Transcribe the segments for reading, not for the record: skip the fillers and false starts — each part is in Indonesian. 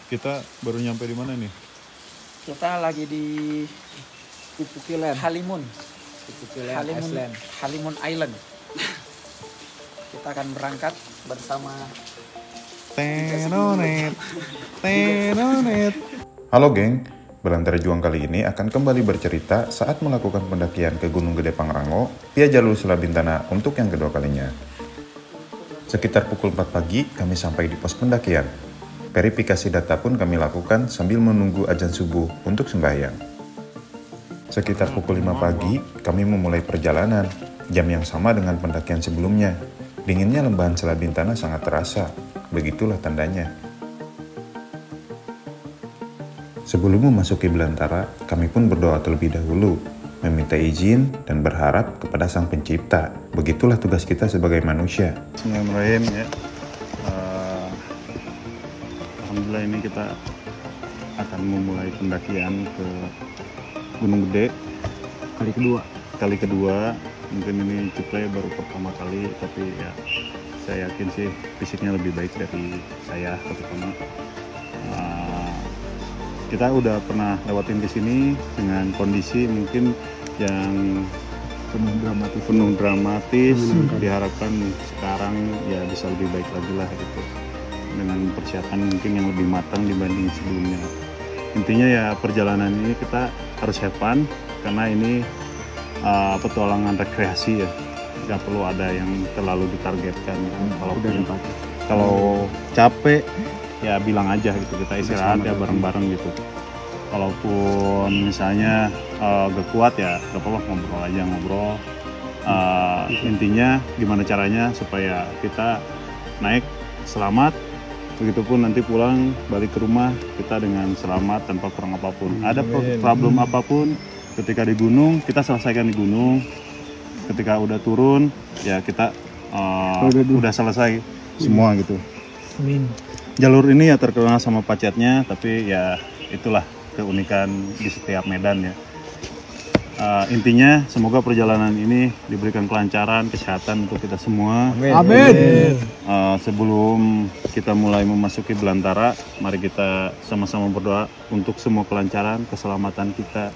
Kita baru nyampe di mana nih? Kita lagi di Kupukilan. Halimun Iceland. Halimun Island. Kita akan berangkat bersama Tenonet. Halo geng, Belantara Juang kali ini akan kembali bercerita saat melakukan pendakian ke Gunung Gede Pangrango via jalur Selabintana untuk yang kedua kalinya. Sekitar pukul 4 pagi kami sampai di pos pendakian. Verifikasi data pun kami lakukan sambil menunggu azan subuh untuk sembahyang. Sekitar pukul 5 pagi kami memulai perjalanan, jam yang sama dengan pendakian sebelumnya. Dinginnya lembahan Selabintana sangat terasa, begitulah tandanya. Sebelum memasuki Belantara, kami pun berdoa terlebih dahulu, meminta izin dan berharap kepada Sang Pencipta. Begitulah tugas kita sebagai manusia. Bismillahirrahmanirrahim ya. Alhamdulillah ini kita akan memulai pendakian ke Gunung Gede kali kedua. Mungkin ini kita baru pertama kali, tapi ya saya yakin sih fisiknya lebih baik dari saya terutama. Kita udah pernah lewatin di sini dengan kondisi mungkin yang penuh dramatis. Diharapkan sekarang ya bisa lebih baik lagi lah gitu, dengan persiapan mungkin yang lebih matang dibanding sebelumnya. Intinya ya perjalanan ini kita harus have fun, karena ini petualangan rekreasi ya, nggak perlu ada yang terlalu ditargetkan. Kalau capek ya bilang aja gitu, kita istirahat ya bareng-bareng gitu. Kalaupun misalnya gak kuat ya gak apa-apa, ngobrol. Intinya gimana caranya supaya kita naik selamat, begitupun nanti pulang balik ke rumah kita dengan selamat tanpa kurang apapun. Ada problem apapun ketika di gunung, kita selesaikan di gunung. Ketika udah turun ya kita udah selesai semua gitu. Jalur ini ya terkenal sama pacetnya, tapi ya itulah keunikan di setiap medan ya. Intinya semoga perjalanan ini diberikan kelancaran, kesehatan untuk kita semua. Amin. Sebelum kita mulai memasuki Belantara, mari kita sama-sama berdoa untuk semua kelancaran, keselamatan kita.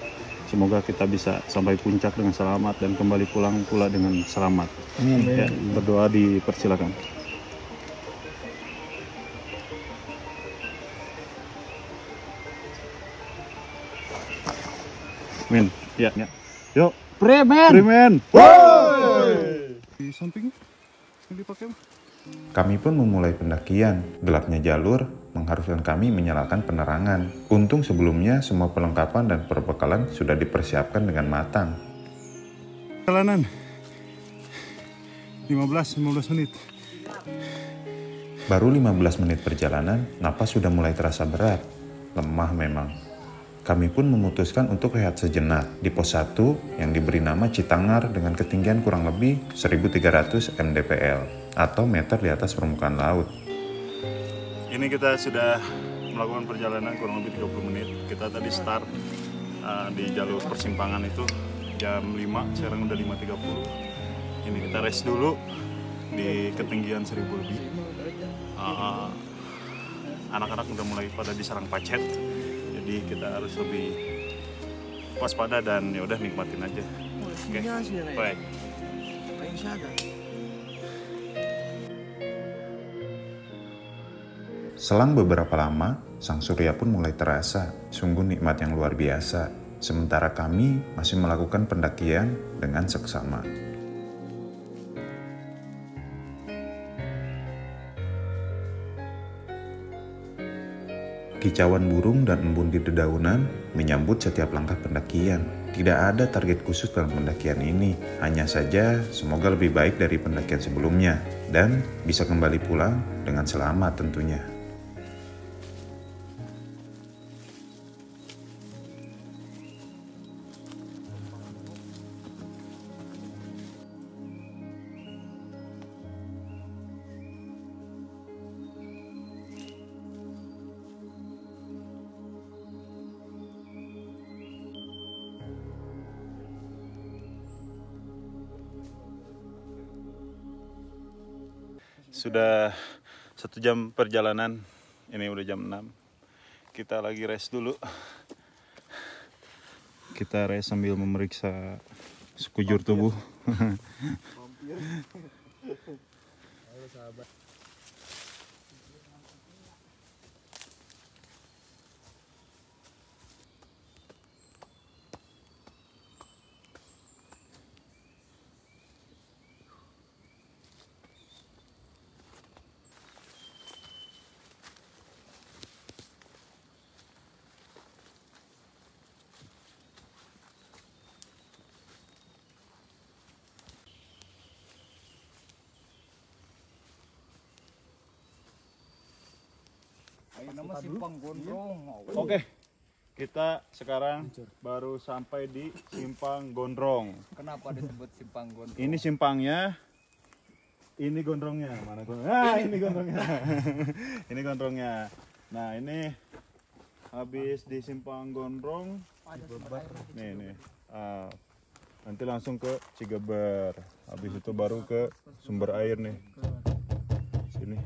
Semoga kita bisa sampai puncak dengan selamat dan kembali pulang pula dengan selamat. Ya, berdoa dipersilakan. Amin. Ya. Yuk. Premen. Di samping yang dipakai. Kami pun memulai pendakian. Gelapnya jalur mengharuskan kami menyalakan penerangan. Untung sebelumnya semua perlengkapan dan perbekalan sudah dipersiapkan dengan matang. Perjalanan 15 menit. Baru 15 menit perjalanan, napas sudah mulai terasa berat. Lemah memang. Kami pun memutuskan untuk rehat sejenak di pos 1 yang diberi nama Citangar dengan ketinggian kurang lebih 1300 mdpl atau meter di atas permukaan laut. Ini kita sudah melakukan perjalanan kurang lebih 30 menit. Kita tadi start di jalur persimpangan itu jam 5, sekarang udah 5.30. Ini kita rest dulu di ketinggian 1000 lebih. Anak-anak udah mulai pada diserang pacet. Jadi kita harus lebih waspada dan ya udah nikmatin aja. Oke. Baik. Selang beberapa lama, sang surya pun mulai terasa. Sungguh nikmat yang luar biasa. Sementara kami masih melakukan pendakian dengan seksama. Kicauan burung dan embun di dedaunan menyambut setiap langkah pendakian. Tidak ada target khusus dalam pendakian ini, hanya saja semoga lebih baik dari pendakian sebelumnya dan bisa kembali pulang dengan selamat tentunya. Sudah 1 jam perjalanan, ini udah jam 6. Kita lagi rest dulu. Kita rest sambil memeriksa sekujur tubuh. Halo sahabat. Nama Simpang Gondrong. Oke, kita sekarang baru sampai di Simpang Gondrong. Kenapa disebut Simpang Gondrong? Ini simpangnya, ini gondrongnya. Mana gondrongnya? Ah, ini gondrongnya. Ini gondrongnya. Nah, ini habis di Simpang Gondrong. Nih. Nanti langsung ke Cigeber. Habis itu baru ke sumber air nih. Sini.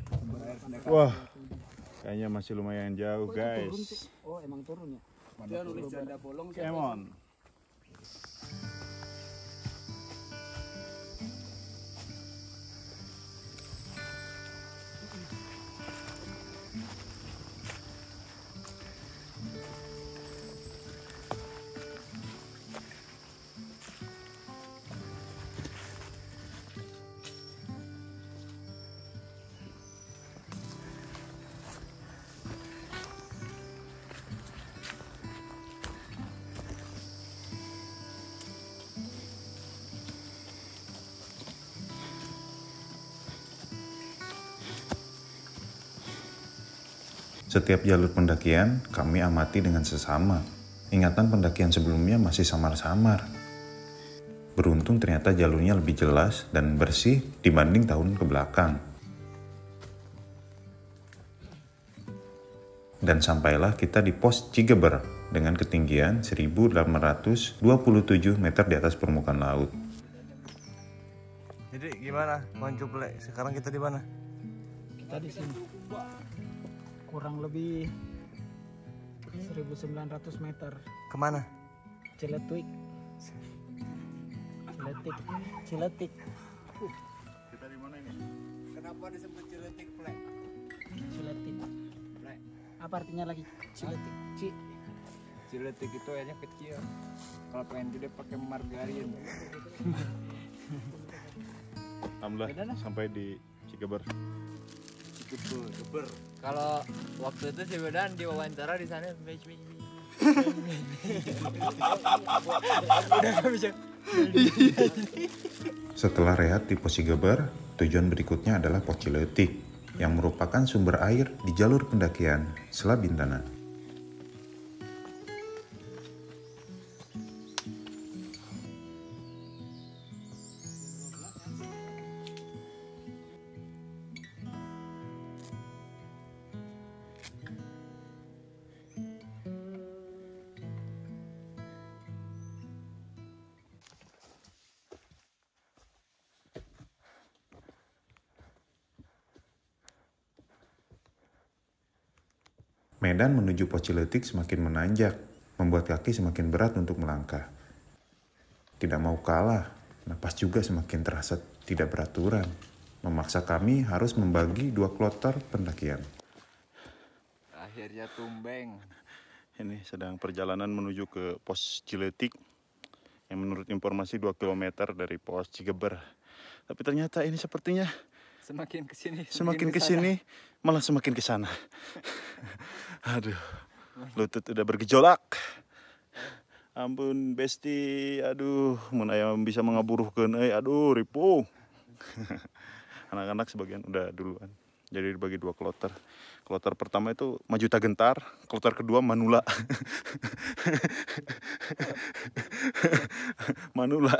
Wah, kayaknya masih lumayan jauh, guys. Oh, emang turun ya? Dia nulis janda bolong. Come on. Setiap jalur pendakian kami amati dengan sesama. Ingatan pendakian sebelumnya masih samar-samar. Beruntung ternyata jalurnya lebih jelas dan bersih dibanding tahun ke belakang. Dan sampailah kita di pos Cigeber dengan ketinggian 1827 meter di atas permukaan laut. Jadi gimana, Bang Cuple? Sekarang kita di mana? Kita di sini. Kurang lebih 1900 meter. Kemana? Ciletik. Ciletik. Kita di mana ini? Kenapa disebut Ciletik, Plek? Ciletik. Plek. Apa artinya lagi ciletik? Ciletik itu airnya kecil. Kalau pengen gede pakai margarin. Alhamdulillah sampai di Cigeber. Cigeber. Kalau waktu itu si Bedan diwawancara di sana Setelah rehat di pos Cigeber, tujuan berikutnya adalah pos Ciletik yang merupakan sumber air di jalur pendakian Selabintana. Medan menuju pos Ciletik semakin menanjak, membuat kaki semakin berat untuk melangkah. Tidak mau kalah, napas juga semakin terasa tidak beraturan, memaksa kami harus membagi 2 kloter pendakian. Akhirnya tumbeng. Ini sedang perjalanan menuju ke pos Ciletik yang menurut informasi 2 km dari pos Cigeber. Tapi ternyata ini sepertinya Semakin kesini. semakin kesini malah semakin kesana. Aduh, lutut udah bergejolak. Ampun besti, aduh, mun aya bisa mengaburuhkeun euy, aduh ripuh. Anak-anak sebagian udah duluan. Jadi dibagi 2 kloter. Kloter pertama itu maju tagentar, kloter kedua manula. Manula,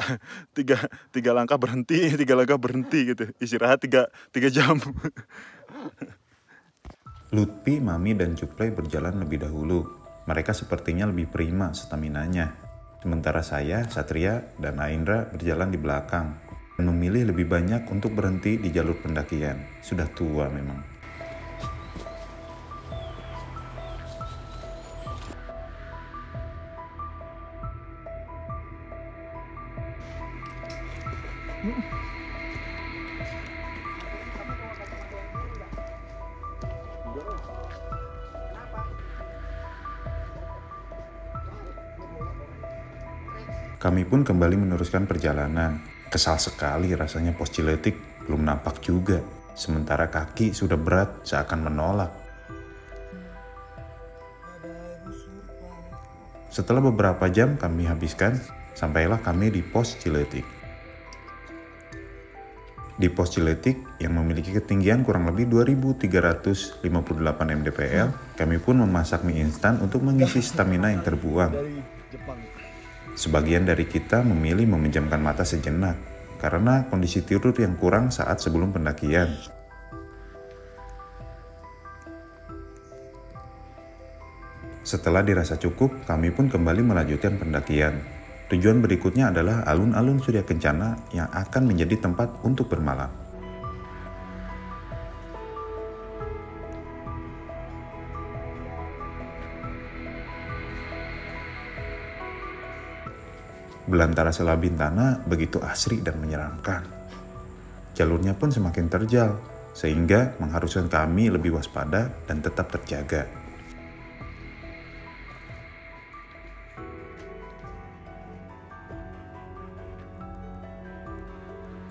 tiga langkah berhenti gitu. Istirahat 3 jam. Lutfi, Mami, dan Cuplay berjalan lebih dahulu. Mereka sepertinya lebih prima staminanya. Sementara saya, Satria, dan Aindra berjalan di belakang. Dan memilih lebih banyak untuk berhenti di jalur pendakian. Sudah tua memang. Kami pun kembali meneruskan perjalanan. Kesal sekali rasanya pos Ciletik belum nampak juga, sementara kaki sudah berat seakan menolak. Setelah beberapa jam kami habiskan, sampailah kami di pos Ciletik. Di pos Ciletik yang memiliki ketinggian kurang lebih 2358 mdpl, kami pun memasak mie instan untuk mengisi stamina yang terbuang. Sebagian dari kita memilih memejamkan mata sejenak karena kondisi tidur yang kurang saat sebelum pendakian. Setelah dirasa cukup, kami pun kembali melanjutkan pendakian. Tujuan berikutnya adalah alun-alun Surya Kencana yang akan menjadi tempat untuk bermalam. Belantara Selabintana begitu asri dan menyeramkan. Jalurnya pun semakin terjal, sehingga mengharuskan kami lebih waspada dan tetap terjaga.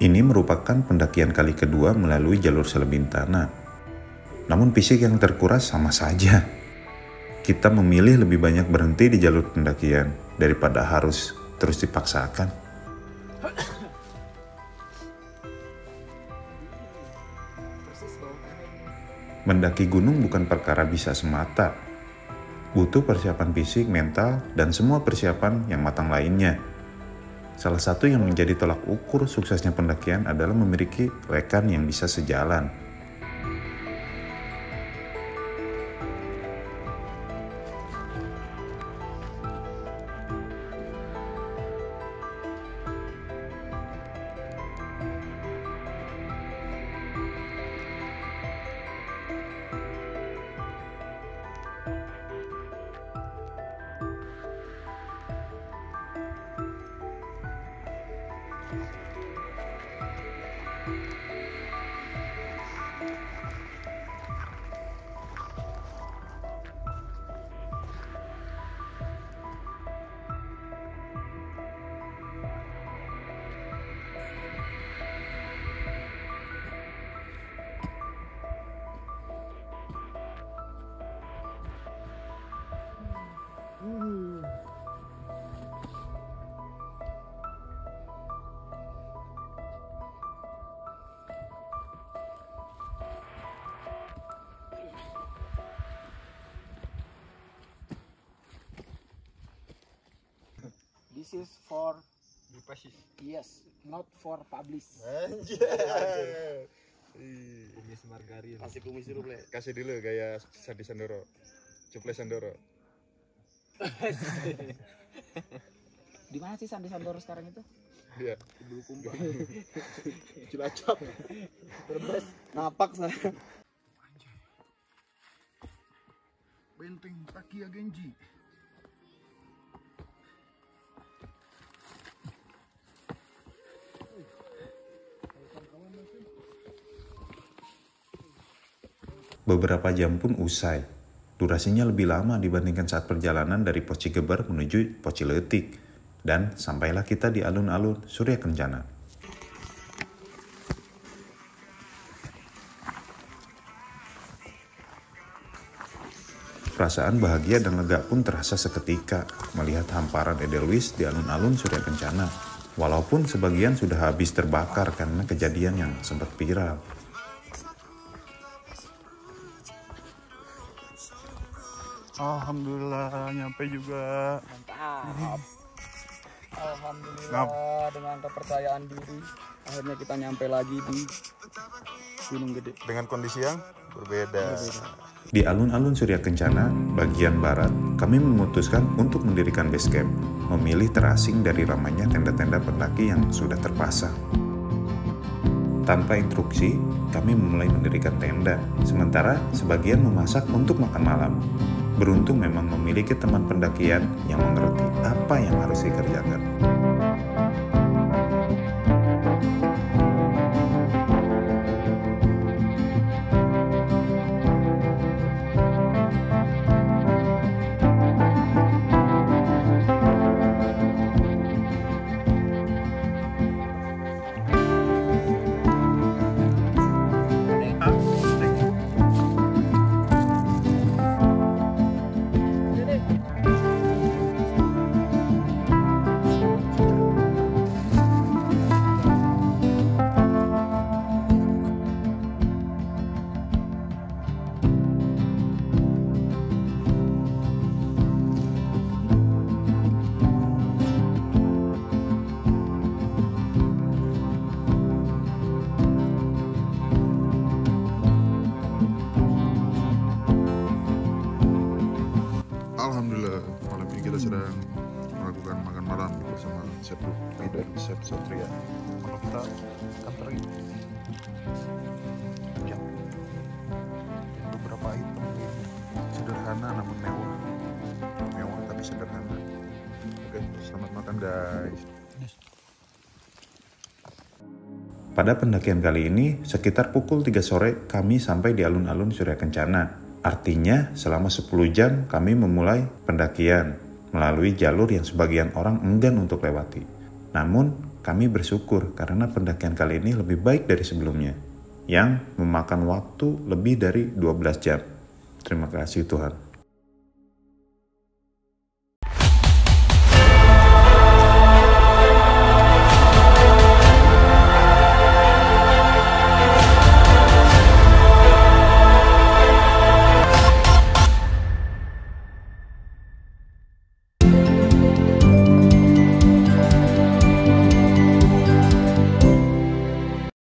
Ini merupakan pendakian kali kedua melalui jalur Selabintana. Namun fisik yang terkuras sama saja. Kita memilih lebih banyak berhenti di jalur pendakian daripada harus terus dipaksakan. Mendaki gunung bukan perkara bisa semata. Butuh persiapan fisik, mental, dan semua persiapan yang matang lainnya. Salah satu yang menjadi tolak ukur suksesnya pendakian adalah memiliki rekan yang bisa sejalan. This is for Dipasis. yes, not for publish. Kumis margarin. Kasih kumis dulu, Ble. Kasih dulu gaya Sandi Sandoro. Cuple Sandoro. Di mana sih Sandi Sandoro sekarang itu? Dia. Bulukumba. Cilacap. Terus napak saya. Benteng Takia Genji. Beberapa jam pun usai. Durasinya lebih lama dibandingkan saat perjalanan dari pos Cigeber menuju pos Ciletik. Dan sampailah kita di alun-alun Surya Kencana. Perasaan bahagia dan lega pun terasa seketika melihat hamparan Edelweiss di alun-alun Surya Kencana. Walaupun sebagian sudah habis terbakar karena kejadian yang sempat viral. Alhamdulillah nyampe juga. Mantap. Alhamdulillah dengan kepercayaan diri akhirnya kita nyampe lagi di Gunung Gede. Dengan kondisi yang berbeda. Di alun-alun Surya Kencana, bagian barat, kami memutuskan untuk mendirikan base camp, memilih terasing dari ramainya tenda-tenda pendaki yang sudah terpasang. Tanpa instruksi, kami memulai mendirikan tenda, sementara sebagian memasak untuk makan malam. Beruntung memang memiliki teman pendakian yang mengerti apa yang harus dikerjakan. Satria. Kalau kita kantor ini ya, beberapa item sederhana namun mewah. Mewah tapi sederhana. Oke, selamat makan guys. Pada pendakian kali ini, sekitar pukul 3 sore kami sampai di alun-alun Surya Kencana. Artinya, selama 10 jam kami memulai pendakian melalui jalur yang sebagian orang enggan untuk lewati. Namun, kami bersyukur karena pendakian kali ini lebih baik dari sebelumnya, yang memakan waktu lebih dari 12 jam. Terima kasih Tuhan.